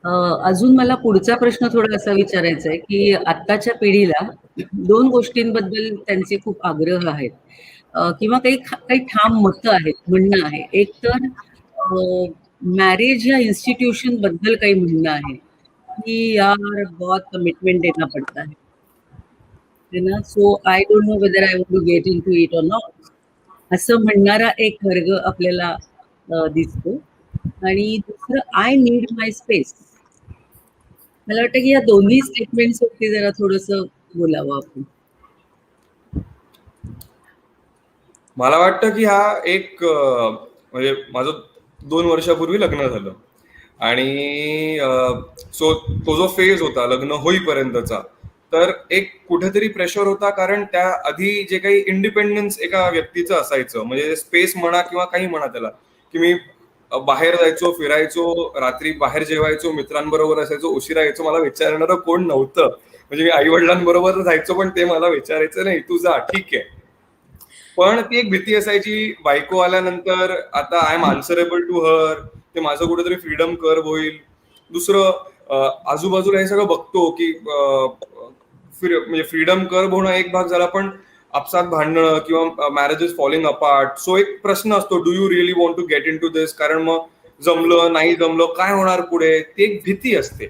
अजून मला पुढचा प्रश्न थोडा असा विचारायचा आहे, की आत्ताच्या पिढीला 2 गोष्टींबद्दल त्यांचे खूप आग्रह आहेत किंवा काही ठाम मतं आहेत, म्हणणं आहे. एक तर मॅरेज या इन्स्टिट्यूशन बद्दल काही म्हणणं आहे, की यार बहुत कमिटमेंट देना पडता है ना? So I don't know whether I want to get into it or not. असं म्हणणारा एक वर्ग आपल्याला दिसतो. आणि दुसरं आय नीड माय स्पेस. मला वाटतं की या दोन्ही स्टेटमेंट्स वरती जरा थोडंसं बोलावं आपण. मला वाटतं की हा एक म्हणजे माझं 2 वर्षापूर्वी लग्न झालं आणि सो तो जो फेज होता लग्न होईपर्यंतचा, तर एक कुठेतरी प्रेशर होता, कारण त्या आधी जे काही इंडिपेंडन्स एका व्यक्तीचं असायचं, म्हणजे स्पेस म्हणा किंवा काही म्हणा त्याला, की मी बाहेर जायचो, फिरायचो, रात्री बाहेर जेवायचो, मित्रांबरोबर असायचो, उशिरा यायचो, मला विचारणारं कोण नव्हतं. म्हणजे मी आई वडिलांबरोबर जायचो, पण ते मला विचारायचं नाही, तू जा, ठीक आहे. पण ती एक भीती असायची, बायको आल्यानंतर आता I am answerable to her, ते माझं कुठेतरी फ्रीडम कर्व होईल. दुसरं आजूबाजूला हे सगळं बघतो की म्हणजे फ्रीडम कर्व होणं एक भाग झाला, पण आपसात भांडणं किंवा मॅरेजेस फॉलिंग अपार्ट. सो एक प्रश्न असतो, do you really want to get into this, कारण मग जमलं नाही जमलं काय होणार पुढे, ती एक भीती असते.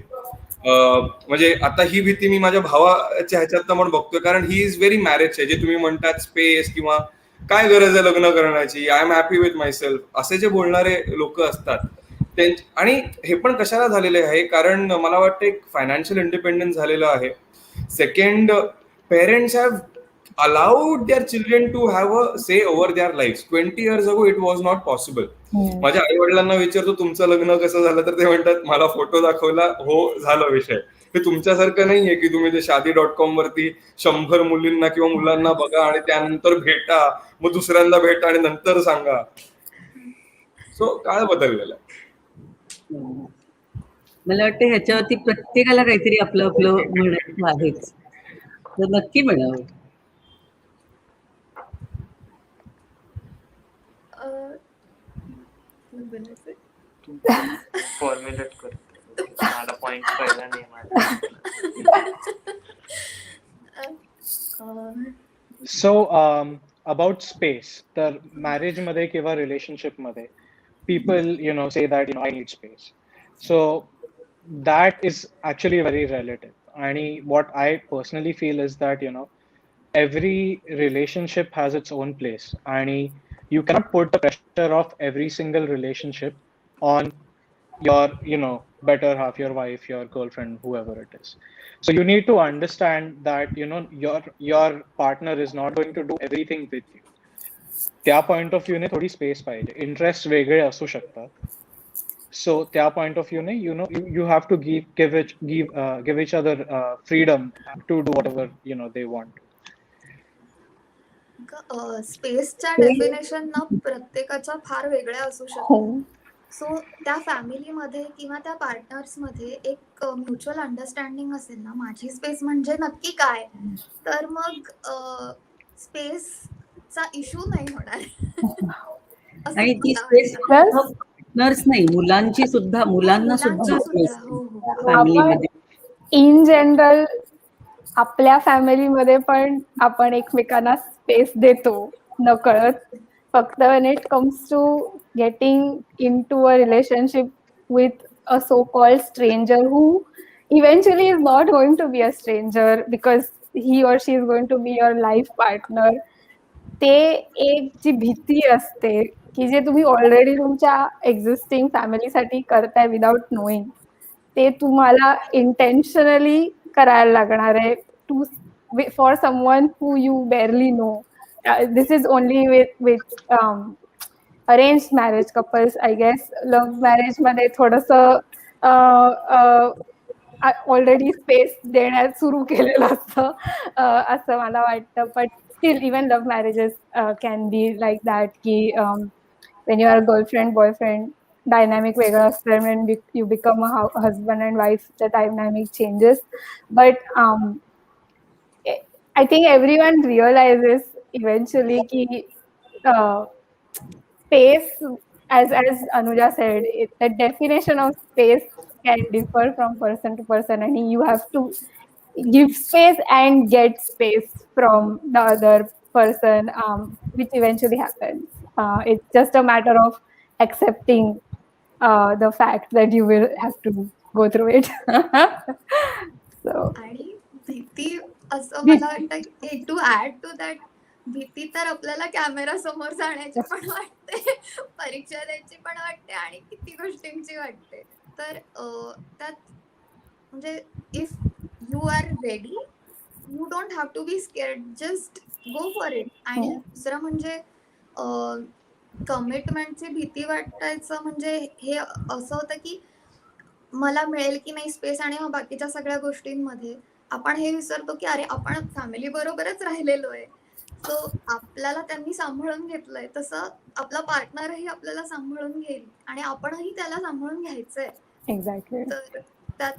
म्हणजे आता ही भीती मी माझ्या भावाच्या ह्याच्यात पण बघतोय, कारण ही इज व्हेरी मॅरेज आहे, जे तुम्ही म्हणतात स्पेस किंवा काय गरज आहे लग्न करण्याची, I am happy with myself, असे जे बोलणारे लोक असतात. आणि हे पण कशाला झालेले आहे, कारण मला वाटतं एक फायनान्शियल इंडिपेंडन्स झालेलं आहे. Second, parents have allowed their children to have a say over their lives. 20 years ago it was not possible. माझ्या आई वडिलांना विचारतो तुमचं लग्न कसं झालं, तर ते म्हणतात मला फोटो दाखवला, हो झालं विषय. हे तुमच्यासारखं नाहीये की तुम्ही ते shaadi.com वरती 100 मुलींना किंवा मुलांना बघा आणि त्यानंतर भेटा, मग दुसऱ्यांदा भेटा आणि नंतर सांगा. सो काळ बदललेला आहे. मला वाटतं ह्याच्यावरती प्रत्येकाला काहीतरी आपलं आपलं म्हणायचं आहेच, तर नक्की म्हणावं. फॉर्म्युलेट करतो, मला पॉइंट कळला नाही माझा. सो अबाउट स्पेस, तर मॅरेज मध्ये किंवा रिलेशनशिप मध्ये people say that I need space. So that is actually very relative. And what I personally feel is that every relationship has its own place, and you cannot put the pressure of every single relationship on your better half, your wife, your girlfriend, whoever it is. So you need to understand that your partner is not going to do everything with you. त्या point of व्ह्यूने थोडी space पाहिजे, interest वेगळे असू शकतात. So त्या point of व्ह्यूने you have to give each other freedom to do whatever they want. स्पेसच्या डेफिनेशन ना प्रत्येकाच्या फार वेगळ्या असू शकतात. सो त्या फॅमिलीमध्ये किंवा त्या पार्टनर्स मध्ये एक म्युच्युअल अंडरस्टँडिंग असेल ना, माझी स्पेस म्हणजे नक्की काय, तर मग स्पेसचा इश्यू नाही होणार. आणि ती स्पेस पार्टनर्स नाही, मुलांना सुद्धा फॅमिलीमध्ये इन जनरल आपल्या फॅमिलीमध्ये पण आपण एकमेकांना स्पेस देतो नकळत. फक्त when it comes to getting into a relationship with a so-called stranger who eventually is not going to be a stranger because he or she is going to be your life partner, ते एक जी भीती असते की जे तुम्ही already तुमच्या existing फॅमिलीसाठी करताय विदाउट नोईंग, ते तुम्हाला इंटेन्शनली करायला लागणार आहे to for someone who you barely know. This is only with arranged marriage couples, I guess. Love marriage मध्ये थोडंसं ऑलरेडी स्पेस देण्यात सुरू केलेलं असतं असं मला वाटतं. But still even love marriages can be like that की when you are girlfriend boyfriend dynamic वेगळं असतं, when you become a husband and wife the dynamic changes. But I think everyone realizes eventually ki space, as Anuja said, the definition of space can differ from person to person, and you have to give space and get space from the other person, which eventually happens. It's just a matter of accepting the fact that you will have to go through it. So आणि भीती असं मला वाटतं to add to that, भीती तर आपल्याला camera समोर जाण्याची पण वाटते, परीक्षा द्यायची पण वाटते आणि किती गोष्टींची वाटते. तर त्यात म्हणजे if you are ready, you don't have to be scared, just go for it. आणि दुसरं म्हणजे कमिटमेंटची भीती वाटायचं म्हणजे हे असं होतं की मला मिळेल की नाही स्पेस, आणि मग बाकीच्या सगळ्या गोष्टींमध्ये आपण हे विसरतो की अरे आपण फॅमिली बरोबरच राहिलेलो आहे. सो आपल्याला त्यांनी सांभाळून घेतलंय, तसं आपला पार्टनरही आपल्याला सांभाळून घेईल आणि आपणही त्याला सांभाळून घ्यायचंय. एक्झॅक्टली. तर त्यात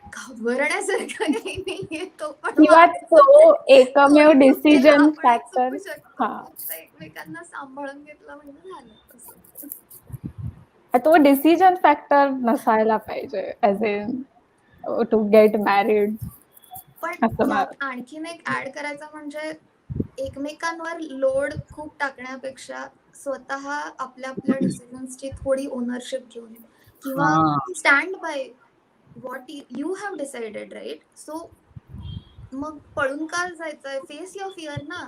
घाबरण्यासारखं काही नाहीये. तो पण किंवा तो एकमेव थोडी चूक केलं, डिसिजन आपणही फॅक्टर. चुकू शकतो. हा, फक्त एकमेकांना सांभाळून घेतलं म्हणजे झालं तसं. तो डिसिजन फॅक्टर नसायला पाहिजे as in to get married. पण असं यात आणखीन एक ऍड करायचं म्हणजे एकमेकांवर लोड खूप टाकण्यापेक्षा स्वतः आपल्या आपल्या डिसिजन्सची थोडी ओनरशिप घेऊन किंवा हा. Stand by what you have decided, right? So मग पळून का जायचंय? फेस युअर फिअर ना.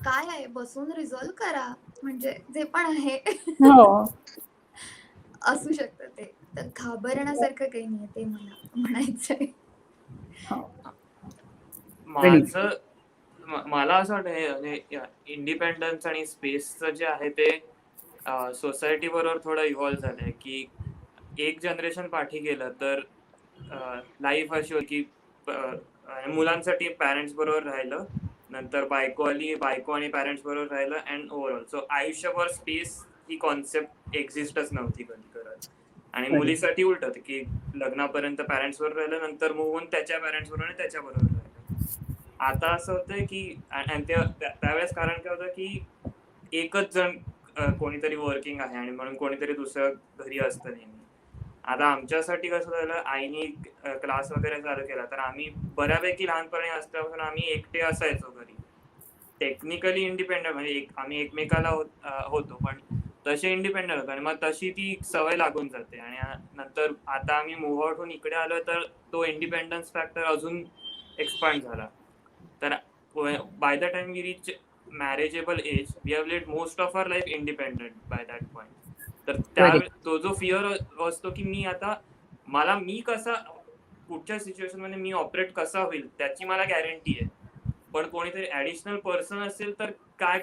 काय आहे, बसून रिझॉल्व्ह करा, म्हणजे जे पण आहे हो. असू शकतं ते. तर घाबरण्यासारखं काही नाही, ते मला म्हणायचंय. मला असं वाटतं इंडिपेंडन्स आणि स्पेसचं जे आहे ते सोसायटी बरोबर थोडं इव्हॉल्व्ह झालंय की एक जनरेशन पाठी गेलं तर लाईफ अशी होती की मुलांसाठी पॅरेंट्स बरोबर राहिलं, नंतर बायको आणि पॅरेंट्स बरोबर राहिलं, अँड ओव्हरऑल सो आयुष्यभर स्पेस ही कॉन्सेप्ट एक्झिस्टच नव्हती कधी करत. आणि मुलीसाठी उलट होतं की लग्नापर्यंत पॅरेंट्स बरोबर राहिलं, नंतर मूव्ह होऊन त्याच्या पॅरेंट्स बरोबर आणि त्याच्या बरोबर राहिलं. आता असं होतंय की त्यावेळेस कारण काय होतं की एकच जण कोणीतरी वर्किंग आहे आणि म्हणून कोणीतरी दुसरं घरी असतं नेहमी. आता आमच्यासाठी कसं झालं, आईनी क्लास वगैरे चालू केला तर आम्ही बऱ्यापैकी लहानपणी असल्यापासून आम्ही एकटे असायचो घरी. टेक्निकली इंडिपेंडंट म्हणजे आम्ही एकमेकाला होतो, पण तसे इंडिपेंडंट होतो आणि मग तशी ती सवय लागून जाते. आणि नंतर आता आम्ही मूव्ह आउट होऊन इकडे आलो तर तो इंडिपेंडन्स फॅक्टर अजून एक्सपांड झाला. तर by the time we reach marriageable age we have lived most of our life independent by that point. तर त्यावेळेस तो जो फिअर असतो की मी कसा कुठच्या सिच्युएशन मध्ये मी ऑपरेट कसा होईल त्याची मला गॅरंटी आहे, पण कोणीतरी ऍडिशनल पर्सन असेल तर काय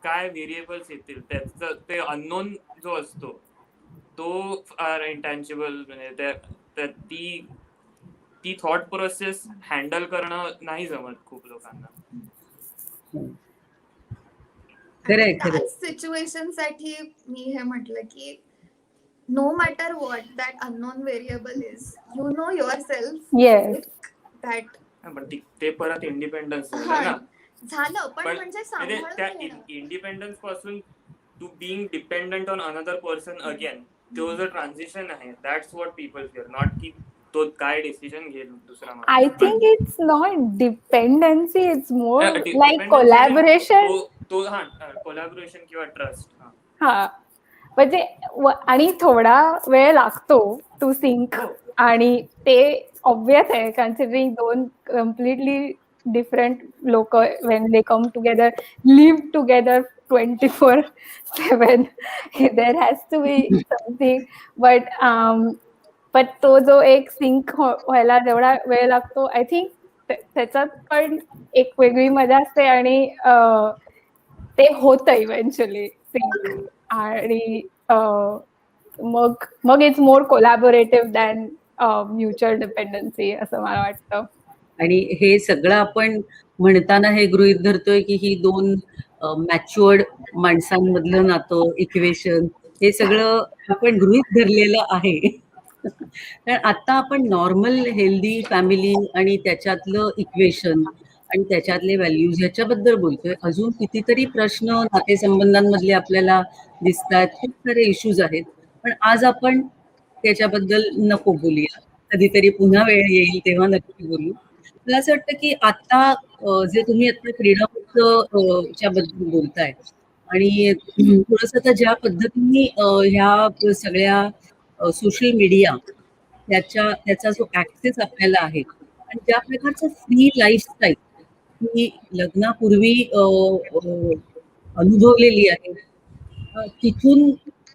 काय व्हेरिएबल्स येतील त्याचं ते अननोन जो असतो तो फार इंटॅन्जिबल, म्हणजे ती थॉट प्रोसेस हँडल करणं नाही जमत खूप लोकांना. त्याच सिच्युएशन साठी मी हे म्हटलं की no matter what that unknown variable is, you know yourself that. पण ते परत इंडिपेंडन्स झालं ना, झालं, पण म्हणजे त्या इंडिपेंडन्स पासून to being dependent on another person again, तो जो ट्रान्झिशन आहे that's what people fear, not की तो काय डिसिजन घेईल दुसरा. I think it's not dependency, it's more like collaboration. तो कोलॅबोरेशन किंवा ट्रस्ट. हा, म्हणजे आणि थोडा वेळ लागतो टू सिंक. आणि ते ऑब्वियस आहे कन्सिडरिंग दोन कम्प्लिटली डिफरंट लोक when they come together, live together 24/7, there has to be something. but तो जो एक सिंक व्हायला जेवढा वेळ लागतो, आय थिंक त्याच्यात पण एक वेगळी मजा असते आणि ते होतं इव्हेंच्युअली सिंक. आणि मग it's more collaborative than mutual dependency असं मला वाटतं. आणि हे सगळं आपण म्हणताना हे गृहीत धरतोय की ही दोन मॅच्युअर्ड माणसांमधलं नातं, इक्वेशन, हे सगळं आपण गृहीत धरलेलं आहे. कारण आता आपण नॉर्मल हेल्दी फॅमिली आणि त्याच्यातलं इक्वेशन आणि त्याच्यातले व्हॅल्यूज ह्याच्याबद्दल बोलतोय. अजून कितीतरी प्रश्न नातेसंबंधांमधले आपल्याला दिसतात, खूप सारे इश्यूज आहेत. पण आज आपण त्याच्याबद्दल नको बोलूया. कधीतरी पुन्हा वेळ येईल तेव्हा नक्की बोलू. मला असं वाटतं की आता जे तुम्ही आता फ्रीडम च्या बद्दल बोलताय आणि थोडंसं आता ज्या पद्धतीने ह्या सगळ्या सोशल मीडिया त्याचा जो ऍक्सेस आपल्याला आहे आणि ज्या प्रकारचं फ्री लाईफस्टाईल ही लग्नापूर्वी अनुभवलेली आहे, तिथून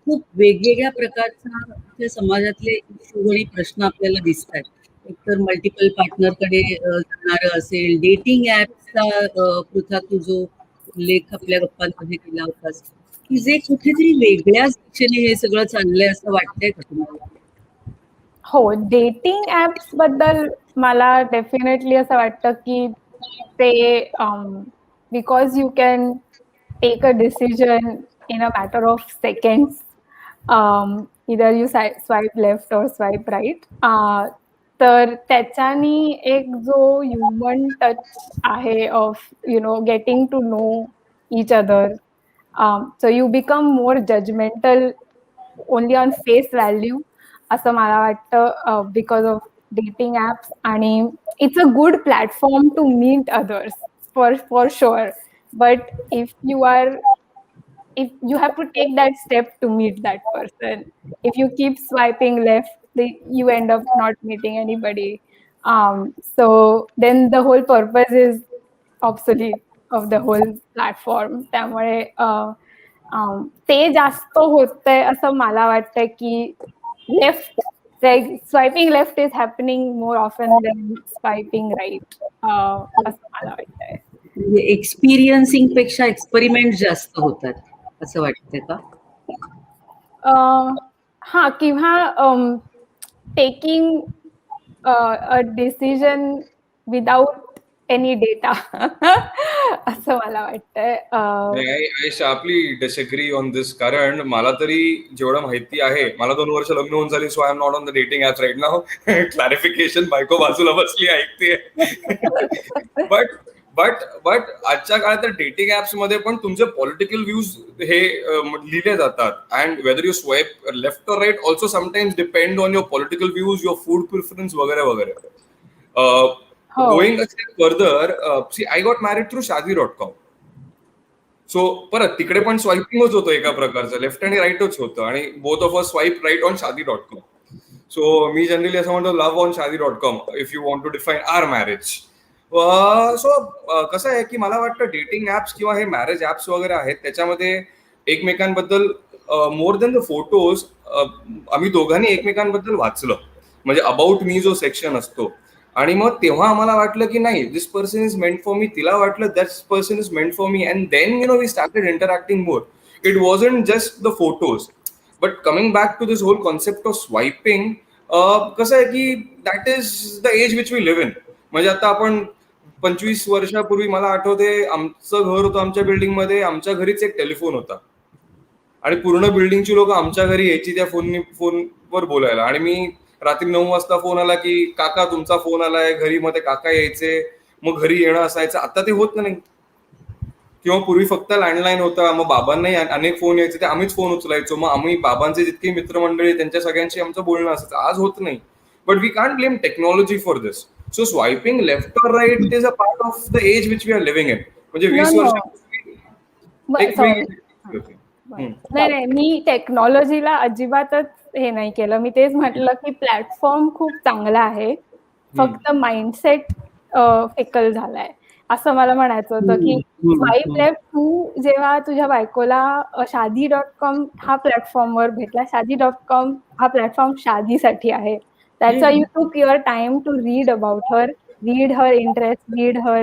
खूप वेगवेगळ्या प्रकारच्या समाजातले इश्यू आणि प्रश्न आपल्याला दिसत आहेत. एकतर मल्टिपल पार्टनरकडे जाणारं असेल, डेटिंग ऍप्सचा पृथा तू जो उल्लेख आपल्या गप्पांमध्ये केला होतास, की जे कुठेतरी वेगळ्याच दिशेने हे सगळं चाललंय असं वाटतंय का तुम्हाला? हो, डेटिंग ऍप्स बद्दल मला डेफिनेटली असं वाटतं की ते because you can take a decision in a matter of seconds, इधर यू स्वाईप लेफ्ट और स्वाईप राईट, तर त्याच्यानी एक जो ह्युमन टच आहे of getting to know each other, so you become more judgmental only on face value असं मला वाटतं बिकॉज ऑफ डेटिंग ऍप्स. आणि it's a good platform to meet others for sure, but if you have to take that step to meet that person, if you keep swiping left, you end up not meeting anybody, so then the whole purpose is obsolete of the whole platform. त्यामुळे ते जास्त होतंय असं मला वाटतं की left swiping left is happening more often than swiping right, असं मला वाटतंय. म्हणजे एक्सपिरियन्सिंग पेक्षा एक्सपेरिमेंट जास्त होतात असं वाटतंय का? हा, किंवा taking a decision without any data असं मला वाटतंय. आय शार्पली डिसएग्री ऑन दिस, कारण मला तरी जेवढं माहिती आहे, मला 2 वर्ष लग्न होऊन झाली, so I am not on the dating apps right now. Clarification, बायको बाजूला बसली ऐकते. बट आजच्या काळात तर डेटिंग ऍप्स मध्ये पण तुमचे पॉलिटिकल व्ह्यूज हे लिहिले जातात, and whether you swipe left और right also sometimes depend on your political views, your food preference वगैरे वगैरे. Going a step further, see I got married through शादी.com. सो परत तिकडे पण स्वाईपिंगच होतं एका प्रकारचं, लेफ्ट आणि राईटच होतं, आणि both of us swipe right on शादी.com. सो मी जनरली असं म्हणतो, लव्ह ऑन शादी.com if you want to define our marriage. So कसं आहे की मला वाटतं डेटिंग ऍप्स किंवा हे मॅरेज ऍप्स वगैरे आहेत त्याच्यामध्ये एकमेकांबद्दल मोर दॅन द फोटोज आम्ही दोघांनी एकमेकांबद्दल वाचलं, म्हणजे अबाउट मी जो सेक्शन असतो, आणि मग तेव्हा आम्हाला वाटलं की नाही, this person is meant for me, तिला वाटलं that person is meant for me, and then we started interacting more. It wasn't just the photos. But coming back to this whole concept of swiping, कसं आहे की that is the age which we live in. म्हणजे आता आपण 25 वर्षापूर्वी मला आठवते, आमचं घर होतं आमच्या बिल्डिंगमध्ये, आमच्या घरीच एक टेलिफोन होता आणि पूर्ण बिल्डिंगची लोक आमच्या घरी यायची त्या फोनवर बोलायला, आणि मी रात्री 9 वाजता फोन आला की काका तुमचा फोन आलाय घरी, मध्ये काका यायचे, मग घरी येणं असायचं. आता ते होत नाही. किंवा पूर्वी फक्त लँडलाईन होता, मग बाबांनाही अनेक फोन यायचे, ते आम्हीच फोन उचलायचो, मग आम्ही बाबांचे जितके मित्रमंडळी त्यांच्या सगळ्यांशी आमचं बोलणं असायचं. आज होत नाही. But we can't blame technology for this. So swiping left और right is a part of the age which we are living in. म्हणजे 20 वर्ष नाही, मी टेक्नॉलॉजीला अजिबातच हे नाही केलं. मी तेच म्हटलं की प्लॅटफॉर्म खूप चांगला आहे, फक्त माइंडसेट फिकल झालाय असं मला म्हणायचं होतं. की स्वाईप लेफ्ट तू जेव्हा तुझ्या बायकोला शादी.com हा प्लॅटफॉर्मवर भेटला, शादी.com हा प्लॅटफॉर्म शादीसाठी आहे. That's why you took your time to read about her, read her interests, read her,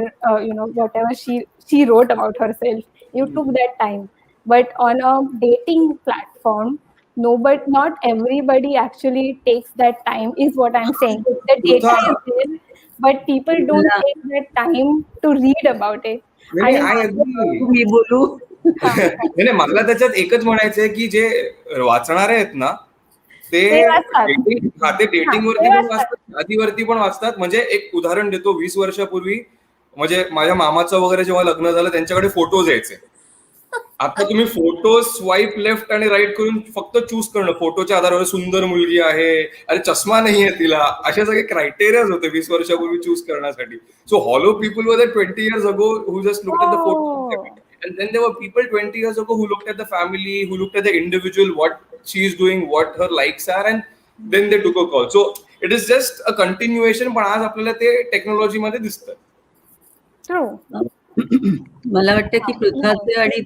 whatever she wrote about herself. You took that time. But on a dating platform, not everybody actually takes that time, is what I'm saying. The data is there, but people don't take that time to read about it. मी बोलू. नाही, मला त्याच्यात एकच म्हणायचंय की जे वाचणारे आहेत ना, ते डेटिंग वरती पण वाचतात, आधीवरती पण वाचतात. म्हणजे एक उदाहरण देतो, 20 वर्षापूर्वी म्हणजे माझ्या मामाचं वगैरे जेव्हा लग्न झालं त्यांच्याकडे फोटोज यायचे, आता तुम्ही फोटो स्वाईप लेफ्ट आणि राईट करून फक्त चूज करणं, फोटोच्या आधारावर सुंदर मुलगी आहे, अरे चष्मा नाहीये तिला, असे सगळे क्रायटेरियाज होते 20 वर्षापूर्वी चूज करण्यासाठी. So hollow people were 20 years ago who just looked at the photo. Oh. And then there were people 20 years ago who looked at the family, who looked at the individual, what she is doing, what her likes are, and then they took a call. So it is just a continuation, पण आज आपल्याला ते टेक्नॉलॉजीमध्ये दिसतं. True. मला वाटतं की पृथ्वीचे आणि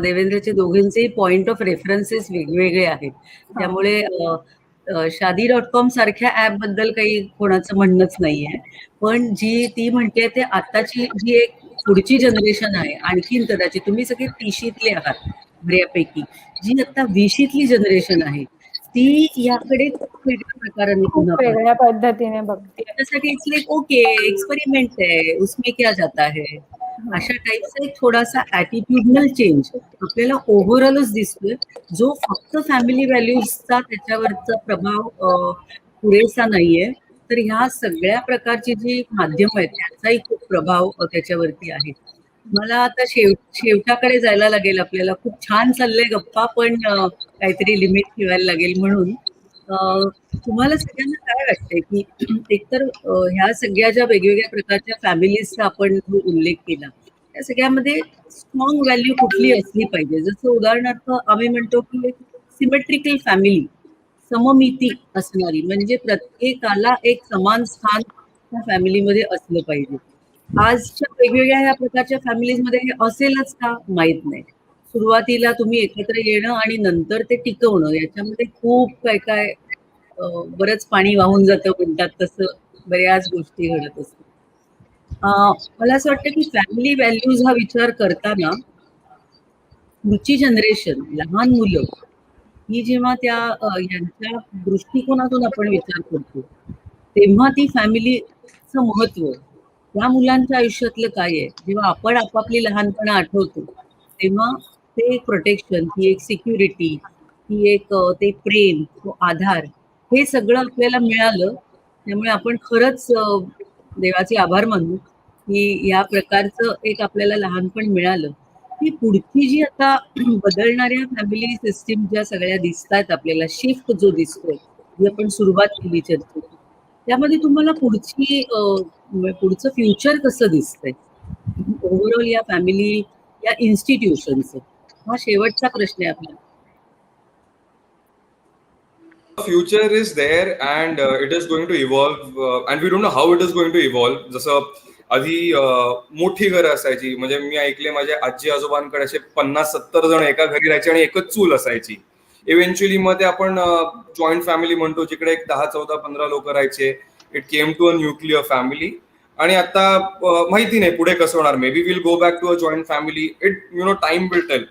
देवेंद्रचे दोघांचेही पॉइंट ऑफ रेफरन्सेस वेगवेगळे आहेत. त्यामुळे शादी.com सारख्या ऍप बद्दल काही कोणाचं म्हणणंच नाहीये. पण जी ती म्हणते ते आताची जी एक पुढची जनरेशन आहे, आणखीन कदाचित तुम्ही सगळे 30शीतले आहात बऱ्यापैकी, जी आता 20शीतली जनरेशन आहे ती याकडे खूप वेगळ्या प्रकाराने खूप पुन्हा पाहते. वेगळ्या पद्धतीने बघते. त्याच्यासाठी इट्स लाईक ओके एक्सपेरिमेंट है, उसमें क्या जाता है, अशा टाईपचा एक थोडासा ऍटिट्यूडनल चेंज आपल्याला ओव्हरऑलच दिसतोय, जो फक्त फॅमिली व्हॅल्यूजचा त्याच्यावरचा प्रभाव पुरेसा नाहीये, तर ह्या सगळ्या प्रकारची जी माध्यम आहेत त्याचाही खूप प्रभाव त्याच्यावरती आहे. मला आता शेवटाकडे जायला लागेल. आपल्याला खूप छान चाललंय गप्पा, पण काहीतरी लिमिट ठेवायला लागेल. म्हणून तुम्हाला सगळ्यांना काय वाटतंय की एकतर ह्या सगळ्या ज्या वेगवेगळ्या प्रकारच्या फॅमिलीजचा आपण जो उल्लेख केला, त्या सगळ्यामध्ये स्ट्रॉंग व्हॅल्यू कुठली असली पाहिजे? जसं उदाहरणार्थ आम्ही म्हणतो की एक सिमेट्रिकल फॅमिली, सममिती असणारी, म्हणजे प्रत्येकाला एक समान स्थान त्या फॅमिलीमध्ये असलं पाहिजे. आजच्या वेगवेगळ्या ह्या प्रकारच्या फॅमिलीजमध्ये हे असेलच का माहित नाही. सुरुवातीला तुम्ही एकत्र येणं आणि नंतर ते टिकवणं याच्यामध्ये खूप काय काय बरंच पाणी वाहून जातं म्हणतात तसं बऱ्याच गोष्टी घडत असतात. मला असं वाटतं की फॅमिली व्हॅल्यूज हा विचार करताना पुढची जनरेशन, लहान मुलं ही जेव्हा त्या यांच्या दृष्टिकोनातून आपण विचार करतो, तेव्हा ती फॅमिलीचं महत्व, त्या मुलांच्या आयुष्यातलं काय आहे, जेव्हा आपण आपापली लहानपणं आठवतो तेव्हा ते एक प्रोटेक्शन, ती एक सिक्युरिटी, ती एक ते प्रेम, तो आधार, हे सगळं आपल्याला मिळालं. त्यामुळे आपण खरंच देवाचे आभार मानू की या प्रकारचं एक आपल्याला लहानपण मिळालं. ही पुढची जी आता बदलणाऱ्या फॅमिली सिस्टीम ज्या सगळ्या दिसतात आपल्याला, शिफ्ट जो दिसतोय, जी आपण सुरुवात केली चर्चेची, त्यामध्ये तुम्हाला पुढचं फ्युचर कसं दिसतंय ओव्हरऑल या फॅमिली, या इन्स्टिट्यूशनचं? हा शेवटचा प्रश्न आहे आपला. Future is there and it is going to evolve and we don't know how it is going to evolve. जसं आधी मोठी घरं असायची, म्हणजे मी ऐकले माझ्या आजी आजोबांकडे असे 50-70 जण एका घरी राहायचे आणि एकच चूल असायची. इव्हेंच्युअली मध्ये आपण जॉईंट फॅमिली म्हणतो, जिकडे एक 10-14-15 लोक राहायचे. It came to a nuclear family. आणि आता माहिती नाही पुढे कसं होणार. Maybe will go back to a joint family. It time will tell.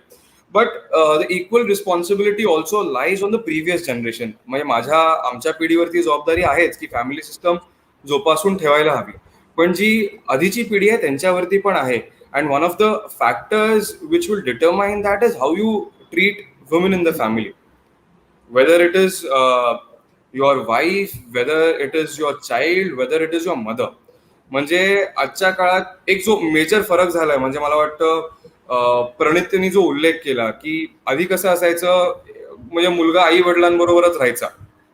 But the equal responsibility also lies on the previous generation. म्हणजे आमच्या पिढीवरती जबाबदारी आहेच की फॅमिली सिस्टम जोपासून ठेवायला हवी, पण जी आधीची पिढी आहे त्यांच्यावरती पण आहे. And one of the factors which will determine that is how you treat women in the family. Whether it is your wife, whether it is your child, whether it is your mother. म्हणजे आजच्या काळात एक जो major फरक झालाय, म्हणजे मला वाटतं प्रणितीने जो उल्लेख केला की आधी कसं असायचं, म्हणजे मुलगा आई वडिलांबरोबरच राहायचा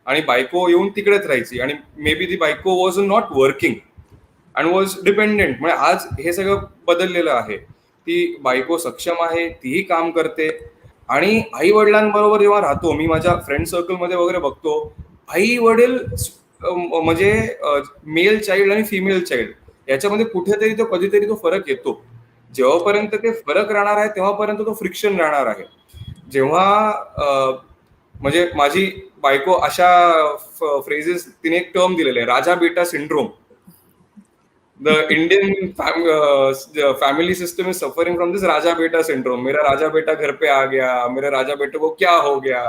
आणि बायको येऊन तिकडेच राहायची, आणि मे बी ती बायको was not working and was dependent. म्हणजे आज हे सगळं बदललेलं आहे. ती बायको सक्षम आहे, तीही काम करते, आणि आई वडिलांबरोबर जेव्हा राहतो, मी माझ्या फ्रेंड सर्कलमध्ये वगैरे बघतो, आई वडील म्हणजे मेल चाइल्ड आणि फिमेल चाइल्ड याच्यामध्ये कुठेतरी तो कधीतरी तो फरक येतो. जेव्हापर्यंत ते फरक राहणार आहे तेव्हापर्यंत तो फ्रिक्शन राहणार आहे. जेव्हा म्हणजे माझी बायको अशा फ्रेजेस, तिने एक टर्म दिलेले आहे, raja beta syndrome. The Indian family system is suffering from this raja beta syndrome. मेरा राजा बेटा घर पे आ गया, मेरे राजा बेटे को क्या हो गया.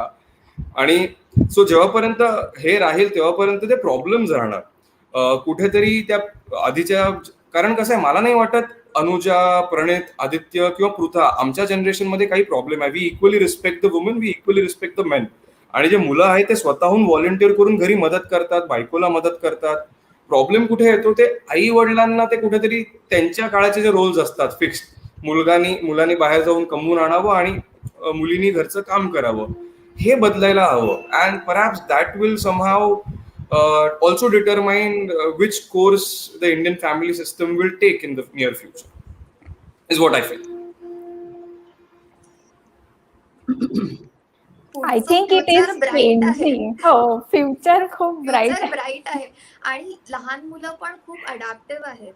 आणि सो जेव्हापर्यंत हे राहील तेव्हापर्यंत ते प्रॉब्लेम्स राहणार कुठेतरी त्या आधीच्या. कारण कसं आहे, मला नाही वाटत अनुजा, प्रणित, आदित्य किंवा पृथा, आमच्या जनरेशन मध्ये काही प्रॉब्लेम आहे. We equally respect the woman, we equally respect the men. आणि जे मुलं आहेत ते स्वतःहून व्हॉलंटिअर करून घरी मदत करतात, बायकोला मदत करतात. प्रॉब्लेम कुठे येतो, ते आई वडिलांना ते कुठेतरी त्यांच्या काळाचे जे रोल्स असतात फिक्स्ड, मुलांनी बाहेर जाऊन कमवून आणावं आणि मुलींनी घरचं काम करावं, हे बदलायला हवं. And perhaps that will somehow also determine which course the Indian family system will take in the near future, is what I feel. I think it is bright आहे. चेंजिंग. हो, फ्युचर खूप ब्राईट फ्युचर आहे. Bright आहे आणि लहान मुलं पण खूप अडॅप्टिव्ह आहेत.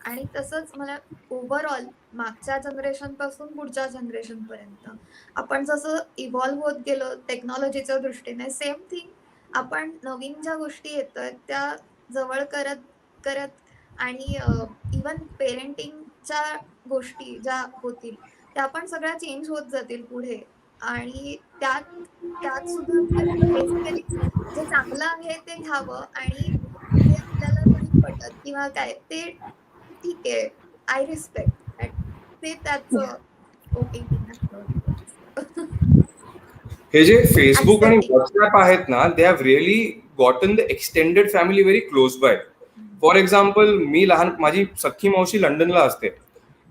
आणि तसंच मला ओव्हरऑल मागच्या जनरेशन पासून पुढच्या जनरेशन पर्यंत आपण जसं इव्हॉल्व्ह होत गेलो टेक्नॉलॉजीच्या दृष्टीने, सेम थिंग आपण नवीन ज्या गोष्टी येतात त्या जवळ करत करत आणि इवन पेरेंटिंगच्या गोष्टी ज्या होतील त्या पण सगळ्या चेंज होत जातील पुढे. आणि त्यात सुद्धा बेसिकली जे चांगलं आहे ते घ्यावं आणि जे आपल्याला नाही पटत किंवा काय ते ठीक आहे, आय रिस्पेक्ट ते त्याचं ओपिनियन. हे जे फेसबुक आणि व्हॉट्सअप आहेत ना, they have really gotten the extended family very close by. For example, माझी सख्खी मावशी लंडनला असते.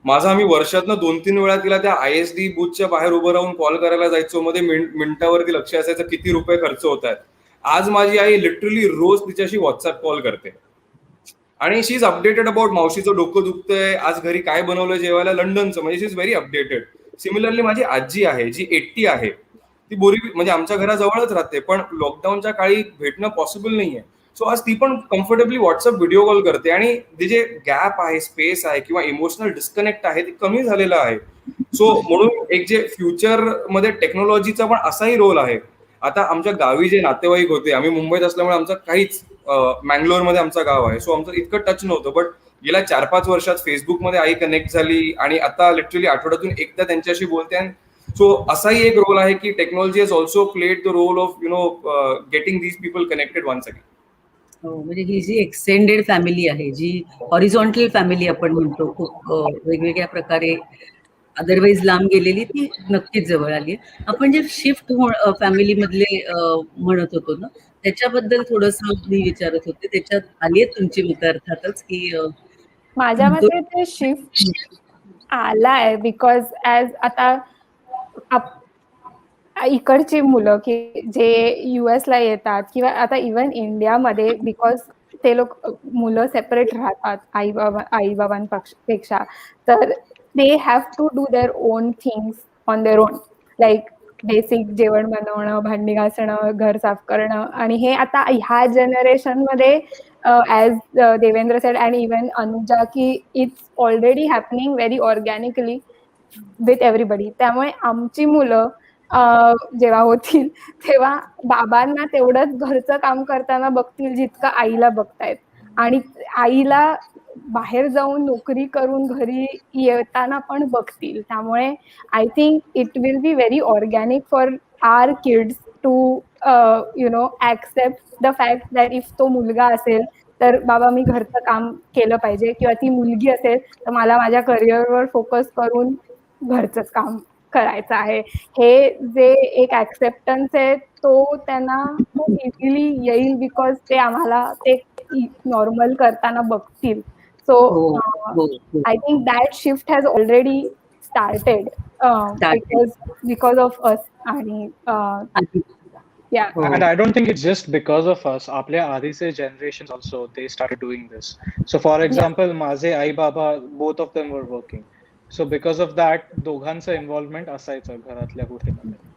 आम्ही वर्षातनं 2-3 वेळा तिला त्या ISD बूथच्या बाहेर उभं राहून कॉल करायला जायचो. मध्ये मिनिटावरती लक्ष असायचं किती रुपये खर्च होत आहेत. आज माझी आई लिटरली रोज तिच्याशी व्हॉट्सअप कॉल करते आणि शी इज अपडेटेड अबाउट मावशीचं डोकं दुखतंय, आज घरी काय बनवलं जेवायला, लंडनचं, म्हणजे शी इज व्हेरी अपडेटेड. सिमिलरली माझी आजी आहे जी 80 आहे. ती बोरिवली म्हणजे आमच्या घराजवळच राहते, पण लॉकडाऊनच्या काळी भेटणं पॉसिबल नाहीये. सो आज ती पण कम्फर्टेबली व्हॉट्सअप व्हिडिओ कॉल करते आणि ते जे गॅप आहे, स्पेस आहे किंवा इमोशनल डिस्कनेक्ट आहे ते कमी झालेलं आहे. सो म्हणून एक जे फ्युचर मध्ये टेक्नॉलॉजीचा पण असाही रोल आहे. आता आमच्या गावी जे नातेवाईक होते, आम्ही मुंबईत असल्यामुळे आमचं काहीच, मँगलोरमध्ये आमचं गाव आहे, सो आमचं इतकं टच नव्हतं. बट गेल्या 4-5 वर्षात फेसबुकमध्ये आई कनेक्ट झाली आणि आता लिटरली आठवड्यातून एकदा त्यांच्याशी बोलते. सो असाही एक रोल आहे की technology has also played the role of getting these people connected once again. हो, म्हणजे ही जी एक्सटेंडेड फॅमिली आहे, जी हॉरिझॉन्टल फॅमिली आपण म्हणतो, खूप वेगवेगळ्या प्रकारे अदरवाईज लांब गेलेली, ती नक्कीच जवळ आली आहे. आपण जे शिफ्ट फॅमिली मधले म्हणत होतो ना, त्याच्याबद्दल थोडंसं मी विचारत होते. त्याच्यात आली आहेत तुमची मतं अर्थातच, की माझ्या मते ते शिफ्ट आलाय बिकॉज ॲज आता इकडची मुलं की जे US ला येतात किंवा आता इवन इंडियामध्ये, बिकॉज ते मुलं सेपरेट राहतात आई बाबांपेक्षा, तर they have to do their own things on their own, like basic जेवण बनवणं, भांडी घासणं, घर साफ करणं. आणि हे आता ह्या जनरेशन मध्ये as Devendra said and even Anuja, की it's already happening very organically with everybody. त्यामुळे आमची मुलं जेव्हा होतील तेव्हा बाबांना तेवढंच घरचं काम करताना बघतील जितकं आईला बघतायत, आणि आईला बाहेर जाऊन नोकरी करून घरी येताना पण बघतील. त्यामुळे I think it will be very organic for our kids to accept the fact that if तो मुलगा असेल तर बाबा मी घरचं काम केलं पाहिजे, किंवा ती मुलगी असेल तर मला माझ्या करिअरवर फोकस करून घरचंच काम करायचं आहे. हे जे एक ऍक्सेप्टन्स आहे तो त्यांना खूप इझिली येईल, बिकॉज ते आम्हाला ते नॉर्मल करताना बघतील. So I think that shift has already started because of us. आणि yeah. And I don't think it's just because of us. आपल्या आधीचे generations also, they started doing this. So for example, माझे आई बाबा, both of them were working. So because of that, दोघांचं involvement असायचं घरातल्या गोष्टींमध्ये.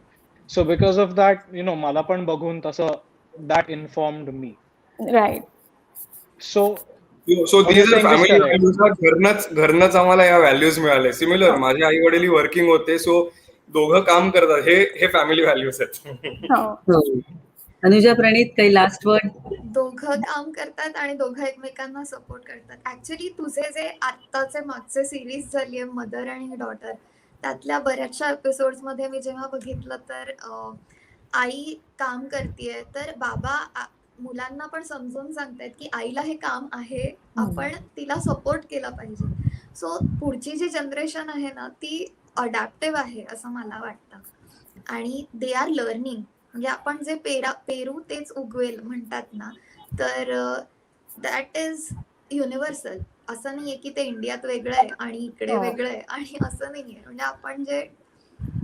So because of that, मला पण बघून तसं that informed me. Right. So these are family values. घरनच आम्हाला या व्हॅल्यूज मिळाले. सिमिलर माझे आई वडील वर्किंग होते, सो दोघं काम करतात, हे फॅमिली व्हॅल्यूज आहेत. अनुजा, प्रणीत, काही लास्ट वर्ड? दोघं काम करतात आणि दोघं एकमेकांना सपोर्ट करतात. ऍक्च्युली तुझे जे आत्ताचे मागचे सिरीज झाली आहे मदर आणि डॉटर, त्यातल्या बऱ्याचशा एपिसोड्स मध्ये मी जेव्हा बघितलं तर आई काम करतेय तर बाबा मुलांना पण समजून सांगतायत की आईला हे काम आहे, आपण तिला सपोर्ट केला पाहिजे. सो पुढची जी जनरेशन आहे ना ती अडॅप्टिव्ह आहे असं मला वाटतं, आणि दे आर लर्निंग. म्हणजे आपण जे पेरू तेच उगवेल म्हणतात ना, तर दॅट इज युनिव्हर्सल. असं नाहीये की ते इंडियात वेगळं आहे आणि इकडे हो. वेगळं आहे आणि असं नाहीये. म्हणजे आपण जे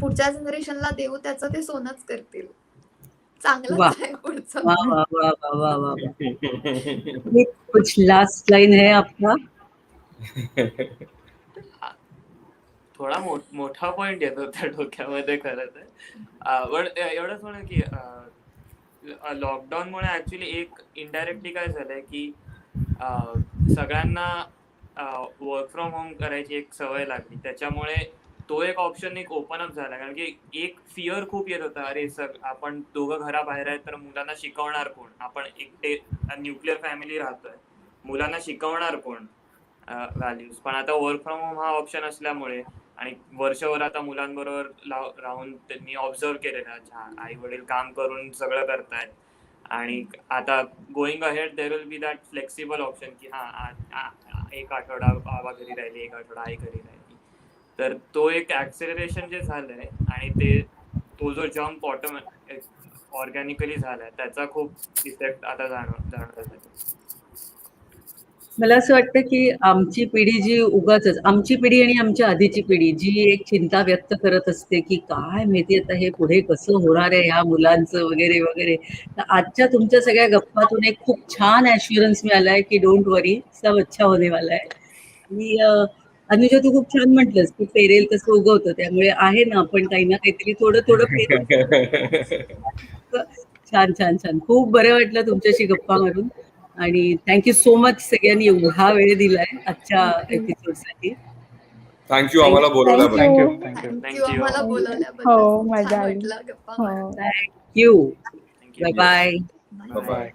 पुढच्या जनरेशनला देऊ त्याचं ते सोनंच करतील. वाह! चांगलंच आहे पुढचं. वाह, वाह, वाह, वाह, वाह, वाह, वाह! ये कुछ लास्ट लाइन है आपका? थोडा मोठा पॉइंट येतो त्या डोक्यामध्ये खरं तर. पण एवढंच म्हणून की लॉकडाऊनमुळे ऍक्च्युली एक इनडायरेक्टली काय झालंय की सगळ्यांना वर्क फ्रॉम होम करायची एक सवय लागली. त्याच्यामुळे तो एक ऑप्शन एक ओपन अप झाला. कारण की एक फिअर खूप येत होता, अरे आपण दोघं घराबाहेर आहेत तर मुलांना शिकवणार कोण, आपण एकटे न्यूक्लिअर फॅमिली राहतोय, मुलांना शिकवणार कोण व्हॅल्यूज. पण आता वर्क फ्रॉम होम हा ऑप्शन असल्यामुळे आणि वर्षभर आता मुलांबरोबर राहून त्यांनी ऑब्झर्व केलेलं, आई वडील काम करून सगळं करतायत आणि आता going ahead there will be that flexible option की एक आठवडा बाबा घरी राहिली, एक आठवडा आई घरी राहिली. तर तो एक ऍक्सेलरेशन जे झालंय आणि तो जो जम्प ऑर्गॅनिकली झालाय त्याचा खूप इफेक्ट आता जाणवत. मला असं वाटतं की आमची पिढी जी आमची पिढी आणि आमच्या आधीची पिढी जी एक चिंता व्यक्त करत असते की काय माहिती आता हे पुढे कसं होणार आहे ह्या मुलांचं वगैरे वगैरे, तर आजच्या तुमच्या सगळ्या गप्पातून एक खूप छान ॲश्युरन्स मिळालाय की डोंट वरी, सब अच्छा होने वाला है. आणि अनुजा तू खूप छान म्हटलंस की पेरेल तसं उगवतं, त्यामुळे आहे ना आपण काही ना काहीतरी थोडं थोडं छान छान छान. खूप बरं वाटलं तुमच्याशी गप्पा मारून आणि थँक्यू सो मच सगळ्यांनी एवढा वेळ दिलाय आजच्या एपिसोडसाठी. थँक्यू आम्हाला बोलवल्याबद्दल. थँक्यू. थँक्यू आम्हाला हो बोलवल्याबद्दल. खूप मजा छान आली. वाटलं गप्पा हो मारून. Thank you. Thank you. Bye bye. Bye. Bye.